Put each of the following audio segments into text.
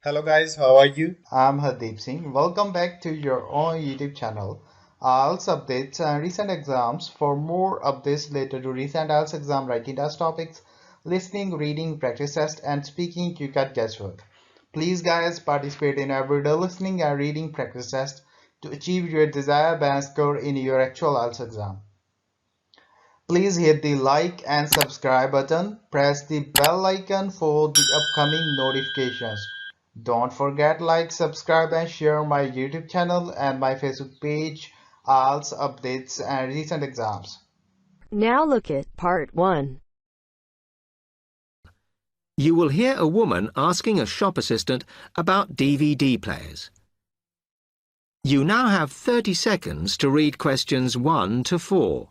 Hello guys, how are you? I'm Hardeep Singh. Welcome back to your own YouTube channel. IELTS updates and recent exams. For more updates related to recent IELTS exam writing test topics, listening, reading, practice test, and speaking, you got guesswork. Please, guys, participate in everyday listening and reading practice test to achieve your desired band score in your actual IELTS exam. Please hit the like and subscribe button. Press the bell icon for the upcoming notifications. Don't forget like, subscribe and share my YouTube channel and my Facebook page, IELTS updates and recent exams. Now look at Part 1. You will hear a woman asking a shop assistant about DVD players. You now have 30 seconds to read questions 1 to 4.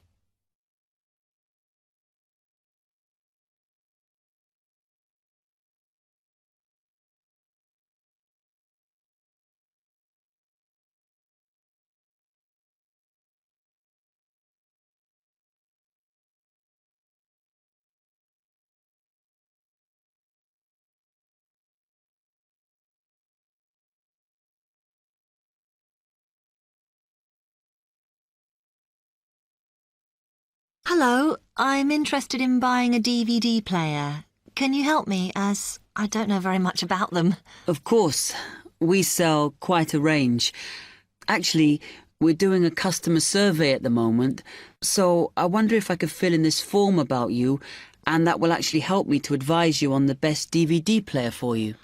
Hello, I'm interested in buying a DVD player. Can you help me, as I don't know very much about them? Of course. We sell quite a range. Actually, we're doing a customer survey at the moment, so I wonder if I could fill in this form about you, and that will actually help me to advise you on the best DVD player for you.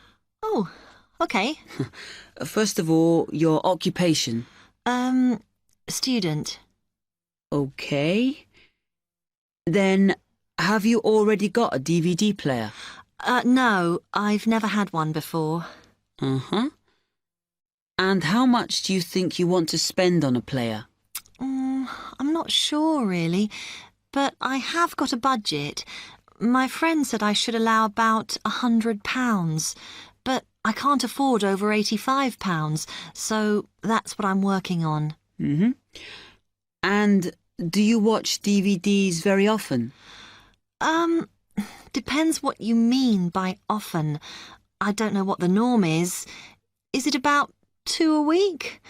Oh, okay. First of all, your occupation. Student. Okay. Then, have you already got a DVD player? No, I've never had one before. Uh-huh. And how much do you think you want to spend on a player? I'm not sure, really, but I have got a budget. My friend said I should allow about £100, but I can't afford over £85, so that's what I'm working on. Mm-hmm. And do you watch DVDs very often? Depends what you mean by often. I don't know what the norm is. Is it about 2 a week?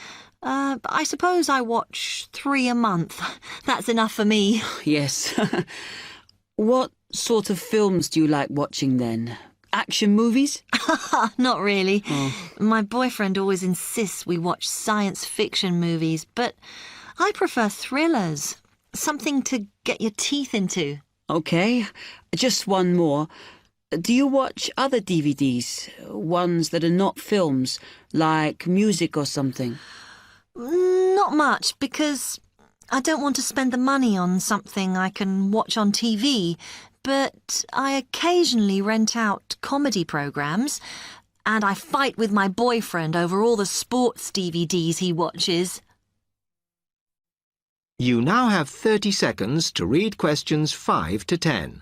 I suppose I watch 3 a month. That's enough for me. Yes. What sort of films do you like watching then? Action movies? Not really. Oh. My boyfriend always insists we watch science fiction movies, but I prefer thrillers. Something to get your teeth into. Okay, just one more. Do you watch other DVDs? Ones that are not films, like music or something? Not much, because I don't want to spend the money on something I can watch on TV, but I occasionally rent out comedy programmes, and I fight with my boyfriend over all the sports DVDs he watches. You now have 30 seconds to read questions 5 to 10.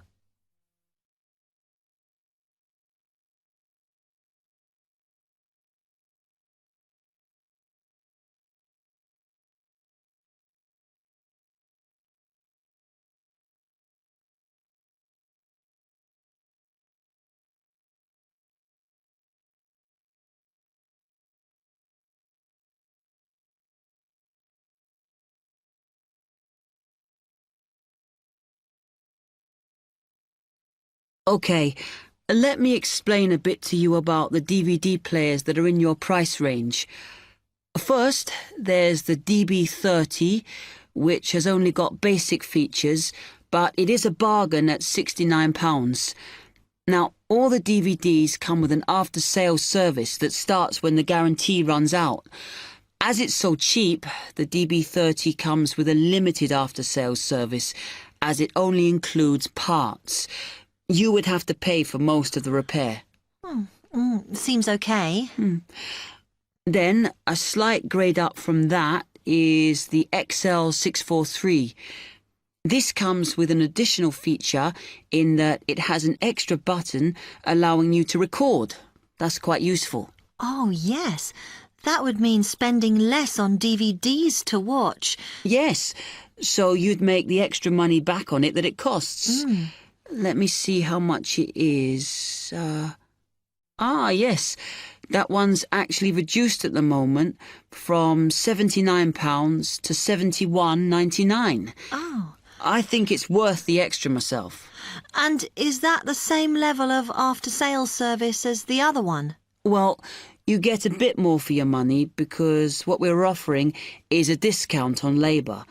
Okay, let me explain a bit to you about the DVD players that are in your price range. First, there's the DB30, which has only got basic features, but it is a bargain at £69. Now, all the DVDs come with an after-sales service that starts when the guarantee runs out. As it's so cheap, the DB30 comes with a limited after-sales service, as it only includes parts. You would have to pay for most of the repair. Seems okay. Then, a slight grade up from that is the XL643. This comes with an additional feature in that it has an extra button allowing you to record. That's quite useful. Oh, yes. That would mean spending less on DVDs to watch. Yes, so you'd make the extra money back on it that it costs. Let me see how much it is. Ah, yes. That one's actually reduced at the moment from £79 to £71.99. Oh. I think it's worth the extra myself. And is that the same level of after-sales service as the other one? Well, you get a bit more for your money because what we're offering is a discount on labour.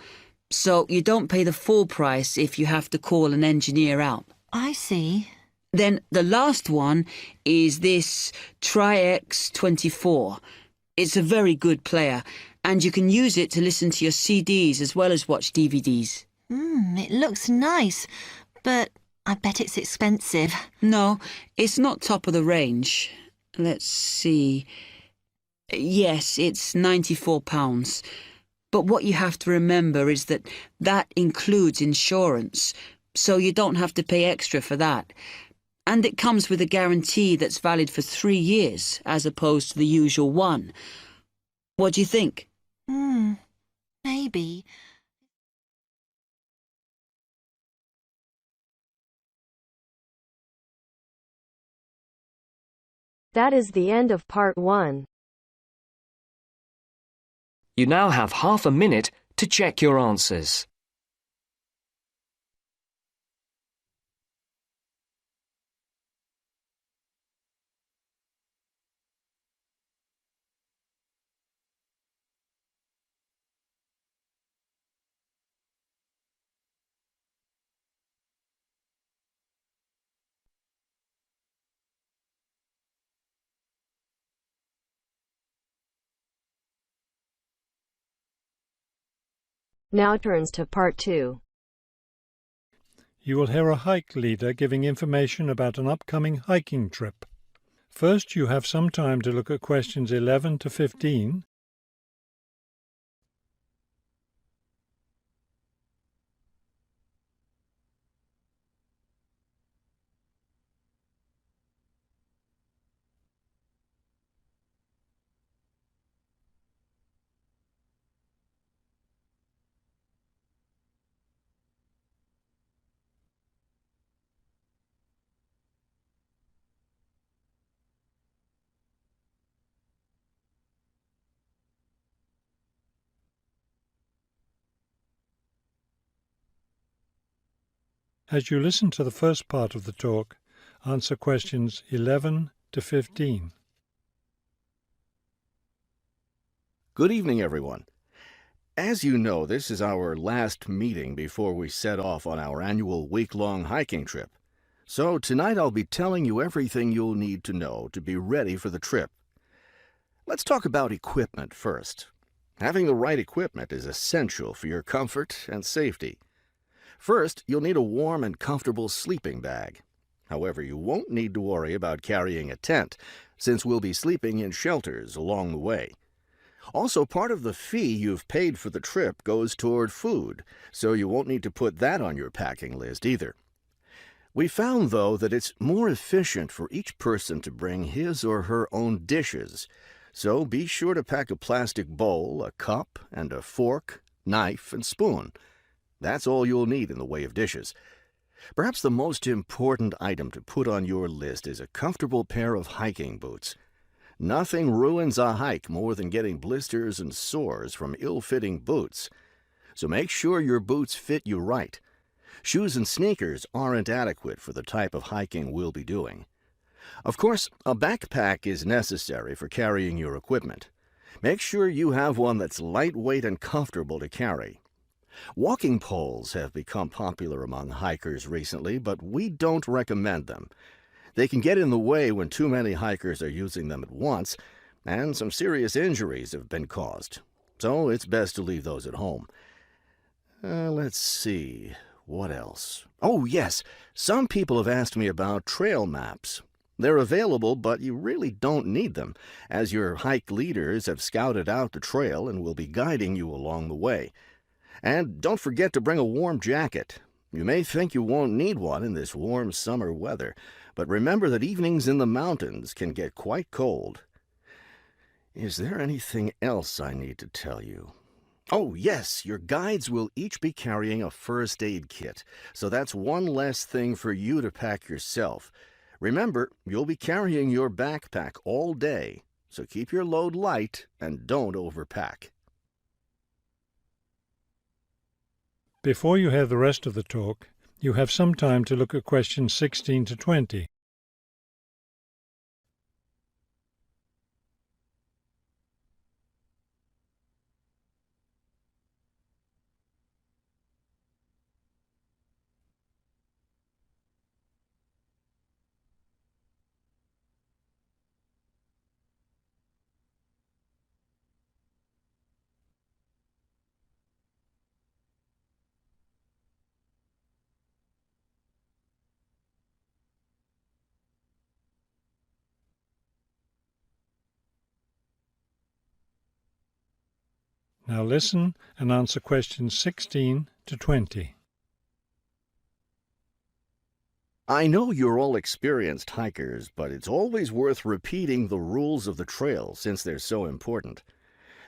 So you don't pay the full price if you have to call an engineer out. I see. Then the last one is this Tri-X24. It's a very good player, and you can use it to listen to your CDs as well as watch DVDs. It looks nice, but I bet it's expensive. No, it's not top of the range. Let's see. Yes, it's £94. But what you have to remember is that that includes insurance, so you don't have to pay extra for that. And it comes with a guarantee that's valid for 3 years, as opposed to the usual one. What do you think? Maybe. That is the end of part 1. You now have half a minute to check your answers. Now turns to part 2. You will hear a hike leader giving information about an upcoming hiking trip. First, you have some time to look at questions 11 to 15. As you listen to the first part of the talk, answer questions 11 to 15. Good evening, everyone. As you know, this is our last meeting before we set off on our annual week-long hiking trip. So tonight I'll be telling you everything you'll need to know to be ready for the trip. Let's talk about equipment first. Having the right equipment is essential for your comfort and safety. First, you'll need a warm and comfortable sleeping bag. However, you won't need to worry about carrying a tent, since we'll be sleeping in shelters along the way. Also, part of the fee you've paid for the trip goes toward food, so you won't need to put that on your packing list either. We found, though, that it's more efficient for each person to bring his or her own dishes, so be sure to pack a plastic bowl, a cup, and a fork, knife, and spoon. That's all you'll need in the way of dishes. Perhaps the most important item to put on your list is a comfortable pair of hiking boots. Nothing ruins a hike more than getting blisters and sores from ill-fitting boots. So make sure your boots fit you right. Shoes and sneakers aren't adequate for the type of hiking we'll be doing. Of course, a backpack is necessary for carrying your equipment. Make sure you have one that's lightweight and comfortable to carry. Walking poles have become popular among hikers recently, but we don't recommend them. They can get in the way when too many hikers are using them at once, and some serious injuries have been caused. So it's best to leave those at home. Let's see, what else? Oh, yes, some people have asked me about trail maps. They're available, but you really don't need them, as your hike leaders have scouted out the trail and will be guiding you along the way. And don't forget to bring a warm jacket. You may think you won't need one in this warm summer weather, but remember that evenings in the mountains can get quite cold. Is there anything else I need to tell you? Oh, yes, your guides will each be carrying a first aid kit, so that's one less thing for you to pack yourself. Remember, you'll be carrying your backpack all day, so keep your load light and don't overpack. Before you hear the rest of the talk, you have some time to look at questions 16 to 20. Now listen and answer questions 16 to 20. I know you're all experienced hikers, but it's always worth repeating the rules of the trail since they're so important.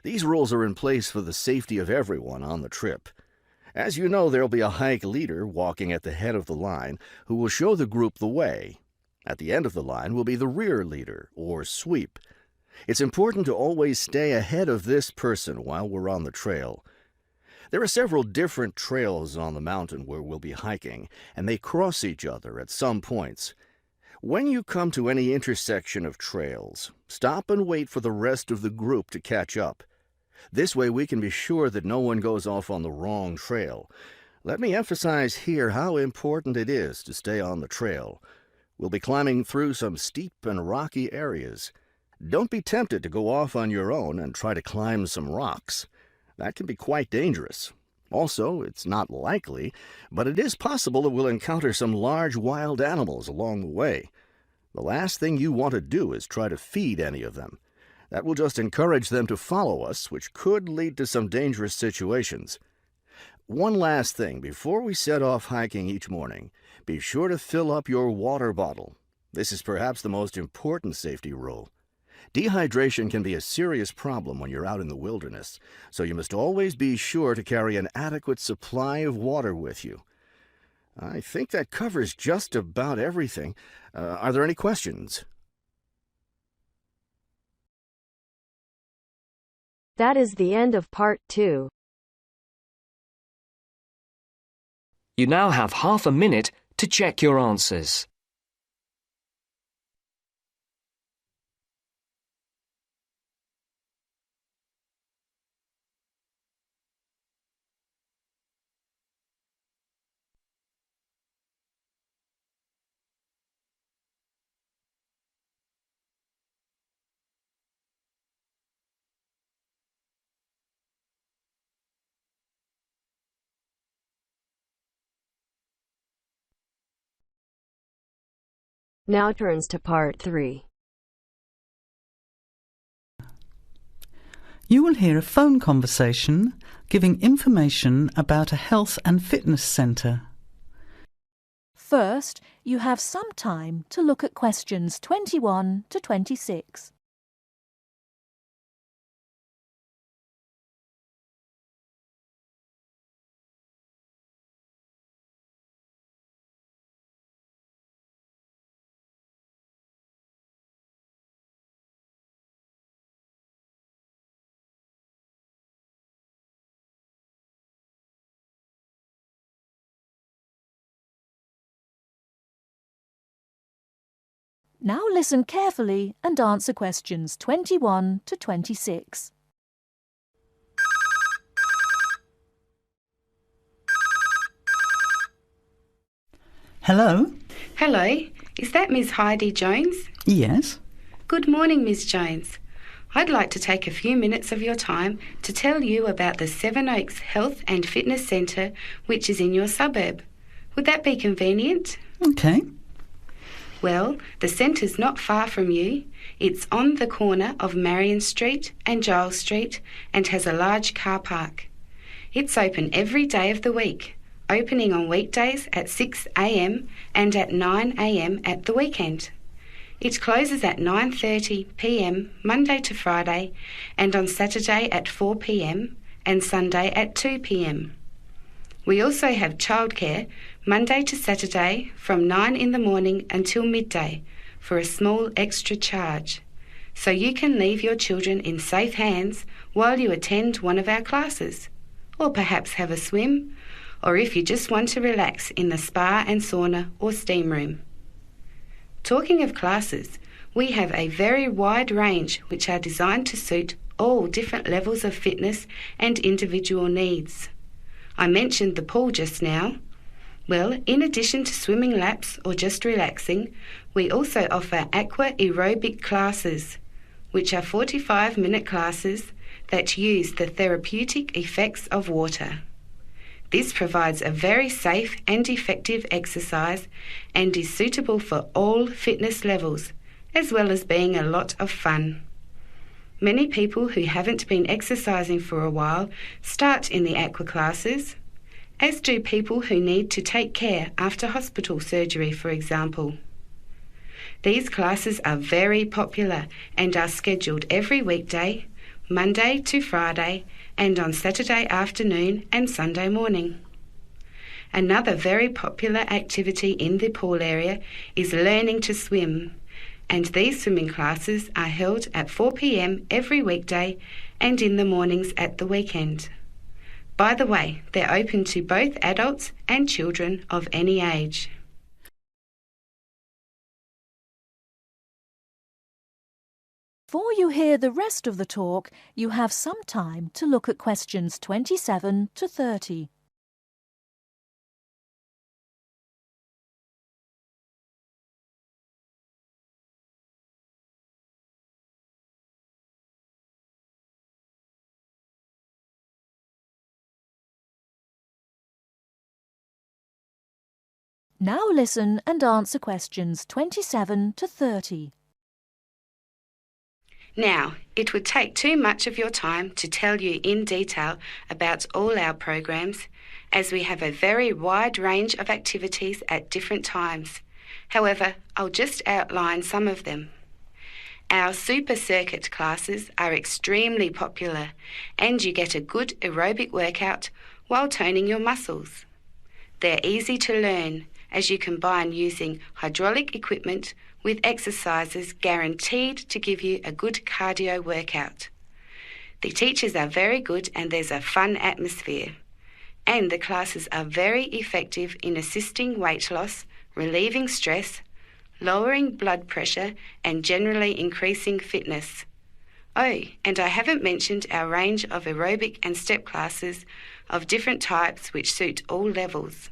These rules are in place for the safety of everyone on the trip. As you know, there'll be a hike leader walking at the head of the line who will show the group the way. At the end of the line will be the rear leader, or sweep. It's important to always stay ahead of this person while we're on the trail. There are several different trails on the mountain where we'll be hiking, and they cross each other at some points. When you come to any intersection of trails, stop and wait for the rest of the group to catch up. This way we can be sure that no one goes off on the wrong trail. Let me emphasize here how important it is to stay on the trail. We'll be climbing through some steep and rocky areas. Don't be tempted to go off on your own and try to climb some rocks. That can be quite dangerous. Also, it's not likely, but it is possible that we'll encounter some large wild animals along the way. The last thing you want to do is try to feed any of them. That will just encourage them to follow us, which could lead to some dangerous situations. One last thing before we set off hiking each morning, be sure to fill up your water bottle. This is perhaps the most important safety rule. Dehydration can be a serious problem when you're out in the wilderness, so you must always be sure to carry an adequate supply of water with you. I think that covers just about everything. Are there any questions? That is the end of part 2. You now have half a minute to check your answers. Now turns to part 3. You will hear a phone conversation giving information about a health and fitness centre. First, you have some time to look at questions 21 to 26. Now listen carefully and answer questions 21 to 26. Hello? Hello, is that Ms. Heidi Jones? Yes? Good morning, Ms. Jones. I'd like to take a few minutes of your time to tell you about the Seven Oaks Health and Fitness Centre, which is in your suburb. Would that be convenient? Okay. Well, the centre's not far from you. It's on the corner of Marion Street and Giles Street and has a large car park. It's open every day of the week, opening on weekdays at 6 a.m. and at 9 a.m. at the weekend. It closes at 9:30 p.m. Monday to Friday and on Saturday at 4 p.m. and Sunday at 2 p.m. We also have childcare, Monday to Saturday from 9 in the morning until midday for a small extra charge, so you can leave your children in safe hands while you attend one of our classes, or perhaps have a swim, or if you just want to relax in the spa and sauna or steam room. Talking of classes, we have a very wide range which are designed to suit all different levels of fitness and individual needs. I mentioned the pool just now. Well, in addition to swimming laps or just relaxing, we also offer aqua aerobic classes, which are 45-minute classes that use the therapeutic effects of water. This provides a very safe and effective exercise and is suitable for all fitness levels, as well as being a lot of fun. Many people who haven't been exercising for a while start in the aqua classes, as do people who need to take care after hospital surgery, for example. These classes are very popular and are scheduled every weekday, Monday to Friday, and on Saturday afternoon and Sunday morning. Another very popular activity in the pool area is learning to swim, and these swimming classes are held at 4 p.m. every weekday and in the mornings at the weekend. By the way, they're open to both adults and children of any age. Before you hear the rest of the talk, you have some time to look at questions 27 to 30. Now listen and answer questions 27 to 30. Now, it would take too much of your time to tell you in detail about all our programs, as we have a very wide range of activities at different times. However, I'll just outline some of them. Our super circuit classes are extremely popular, and you get a good aerobic workout while toning your muscles. They're easy to learn, as you combine using hydraulic equipment with exercises guaranteed to give you a good cardio workout. The teachers are very good and there's a fun atmosphere. And the classes are very effective in assisting weight loss, relieving stress, lowering blood pressure and generally increasing fitness. Oh, and I haven't mentioned our range of aerobic and step classes of different types which suit all levels.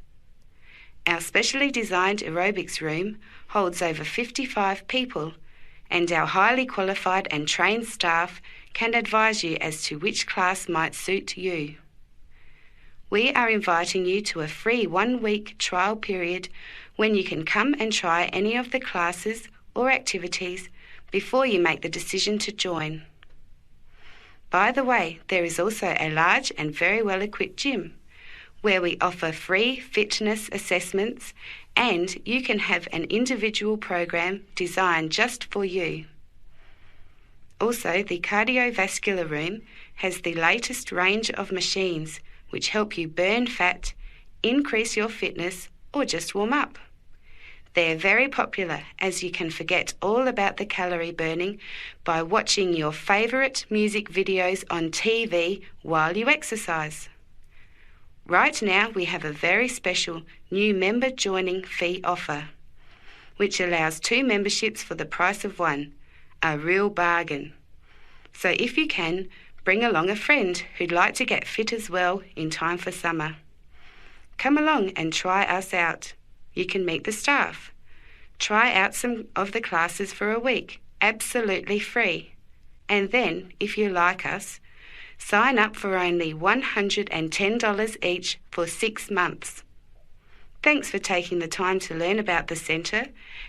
Our specially designed aerobics room holds over 55 people, and our highly qualified and trained staff can advise you as to which class might suit you. We are inviting you to a free 1-week trial period when you can come and try any of the classes or activities before you make the decision to join. By the way, there is also a large and very well-equipped gym, where we offer free fitness assessments, and you can have an individual program designed just for you. Also, the cardiovascular room has the latest range of machines which help you burn fat, increase your fitness, or just warm up. They're very popular, as you can forget all about the calorie burning by watching your favourite music videos on TV while you exercise. Right now we have a very special new member joining fee offer, which allows 2 memberships for the price of 1, a real bargain. So if you can, bring along a friend who'd like to get fit as well in time for summer. Come along and try us out. You can meet the staff. Try out some of the classes for a week, absolutely free. And then, if you like us, sign up for only $110 each for 6 months. Thanks for taking the time to learn about the centre,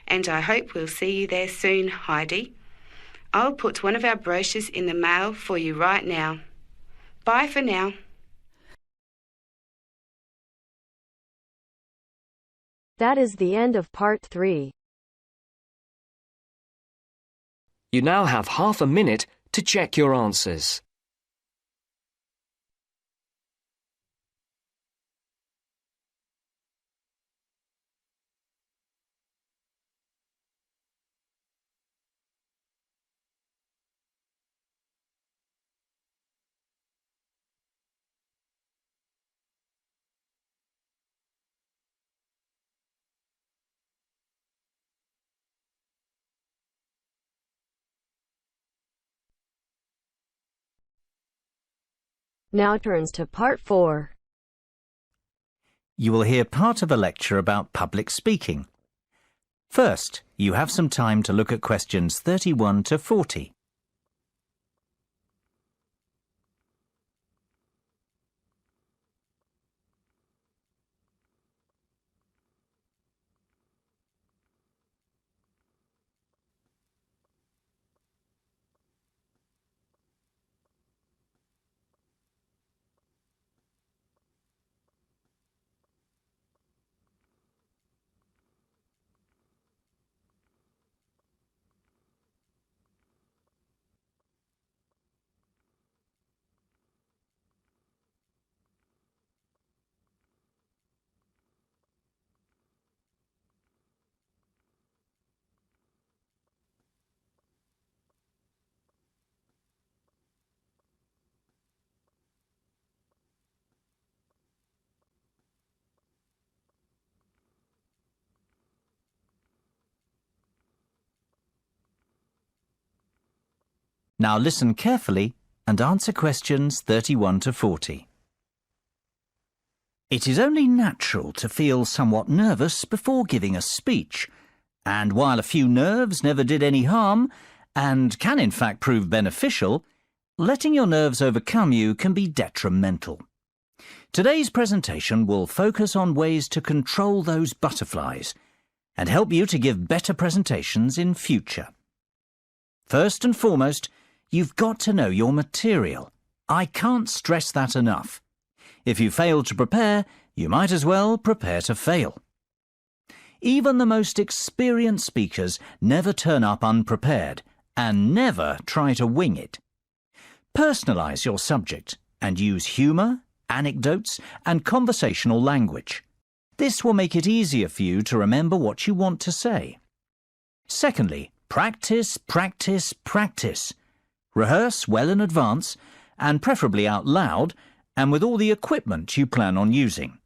and I hope we'll see you there soon, Heidi. I'll put one of our brochures in the mail for you right now. Bye for now. That is the end of part 3. You now have half a minute to check your answers. Now turns to part 4. You will hear part of a lecture about public speaking. First, you have some time to look at questions 31 to 40. Now listen carefully and answer questions 31 to 40. It is only natural to feel somewhat nervous before giving a speech, and while a few nerves never did any harm, and can in fact prove beneficial, letting your nerves overcome you can be detrimental. Today's presentation will focus on ways to control those butterflies and help you to give better presentations in future. First and foremost, you've got to know your material. I can't stress that enough. If you fail to prepare, you might as well prepare to fail. Even the most experienced speakers never turn up unprepared and never try to wing it. Personalize your subject and use humour, anecdotes, and conversational language. This will make it easier for you to remember what you want to say. Secondly, practice, practice, practice. Rehearse well in advance, and preferably out loud, and with all the equipment you plan on using.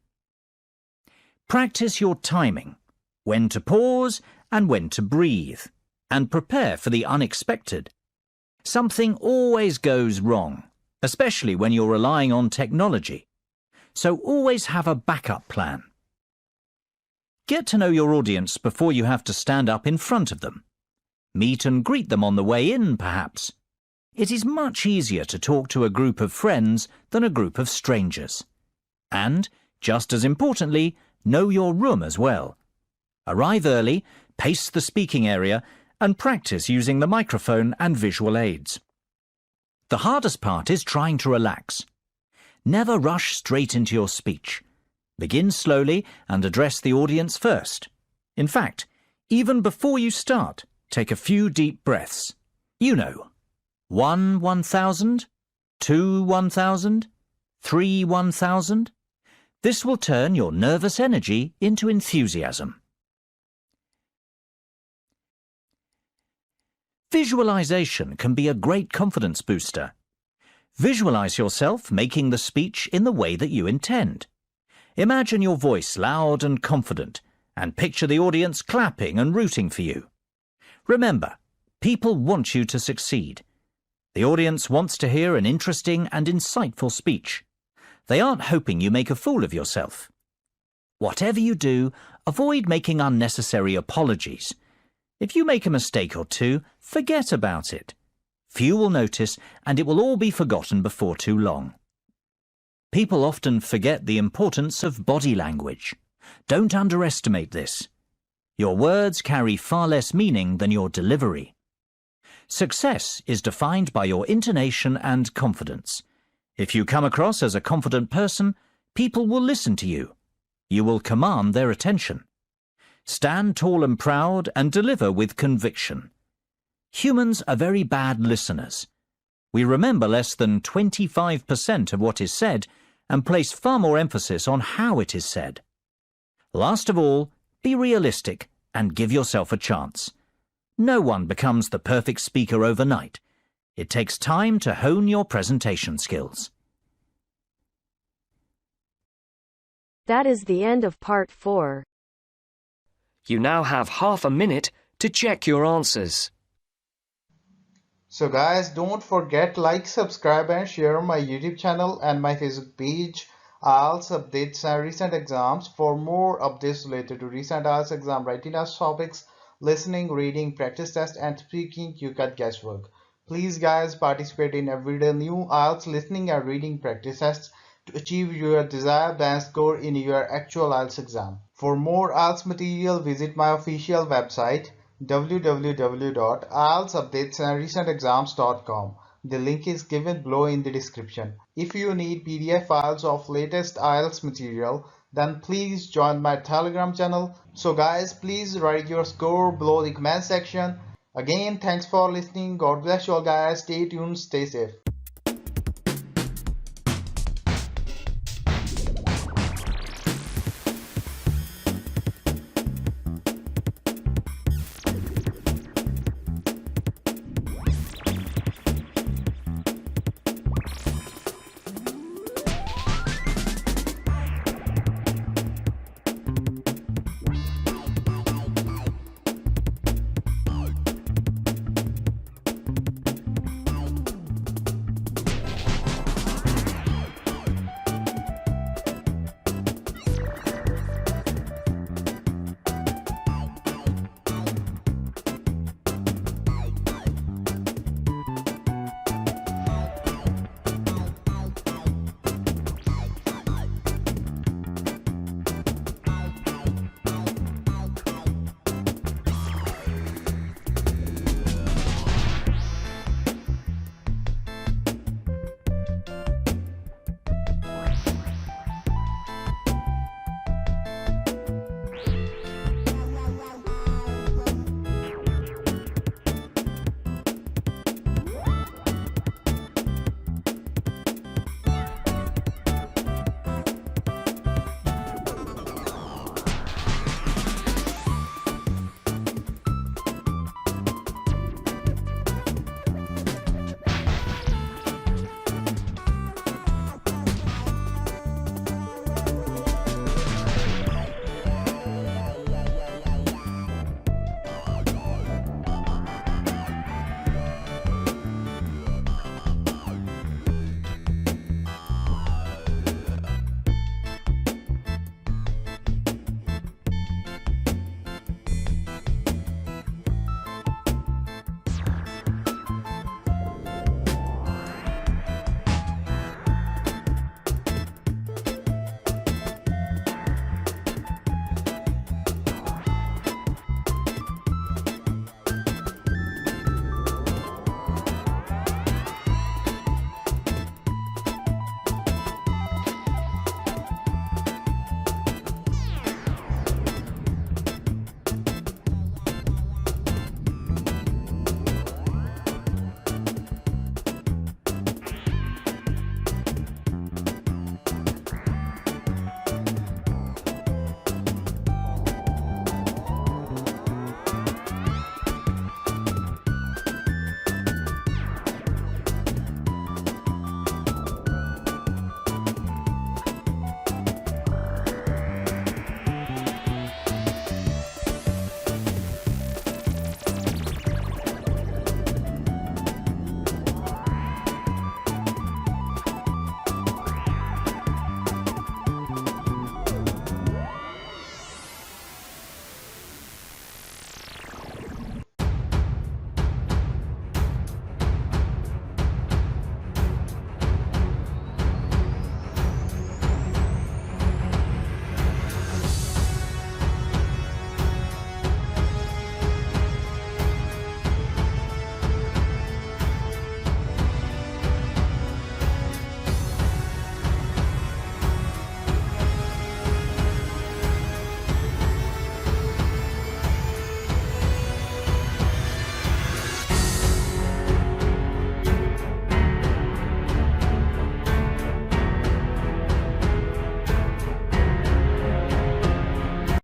Practice your timing, when to pause and when to breathe, and prepare for the unexpected. Something always goes wrong, especially when you're relying on technology, so always have a backup plan. Get to know your audience before you have to stand up in front of them. Meet and greet them on the way in, perhaps. It is much easier to talk to a group of friends than a group of strangers. And, just as importantly, know your room as well. Arrive early, pace the speaking area, and practice using the microphone and visual aids. The hardest part is trying to relax. Never rush straight into your speech. Begin slowly and address the audience first. In fact, even before you start, take a few deep breaths. You know, 1 1,000, 2 1,000, 3 1,000. This will turn your nervous energy into enthusiasm. Visualization can be a great confidence booster. Visualize yourself making the speech in the way that you intend. Imagine your voice loud and confident, and picture the audience clapping and rooting for you. Remember, people want you to succeed. The audience wants to hear an interesting and insightful speech. They aren't hoping you make a fool of yourself. Whatever you do, avoid making unnecessary apologies. If you make a mistake or two, forget about it. Few will notice, and it will all be forgotten before too long. People often forget the importance of body language. Don't underestimate this. Your words carry far less meaning than your delivery. Success is defined by your intonation and confidence. If you come across as a confident person, people will listen to you. You will command their attention. Stand tall and proud and deliver with conviction. Humans are very bad listeners. We remember less than 25% of what is said and place far more emphasis on how it is said. Last of all, be realistic and give yourself a chance. No one becomes the perfect speaker overnight. It takes time to hone your presentation skills. That is the end of part 4. You now have half a minute to check your answers. So guys, don't forget like, subscribe and share my YouTube channel and my Facebook page. IELTS updates and recent exams. For more updates related to recent IELTS exam writing test topics, listening, reading, practice test and speaking, you got guesswork. Please guys, participate in everyday new IELTS listening and reading practice tests to achieve your desired band score in your actual IELTS exam. For more IELTS material, visit my official website www.ieltsupdatesandrecentexams.com. The link is given below in the description. If you need PDF files of latest IELTS material, then please join my Telegram channel. So guys, please write your score below the comment section. Again, thanks for listening. God bless you all guys. Stay tuned, stay safe.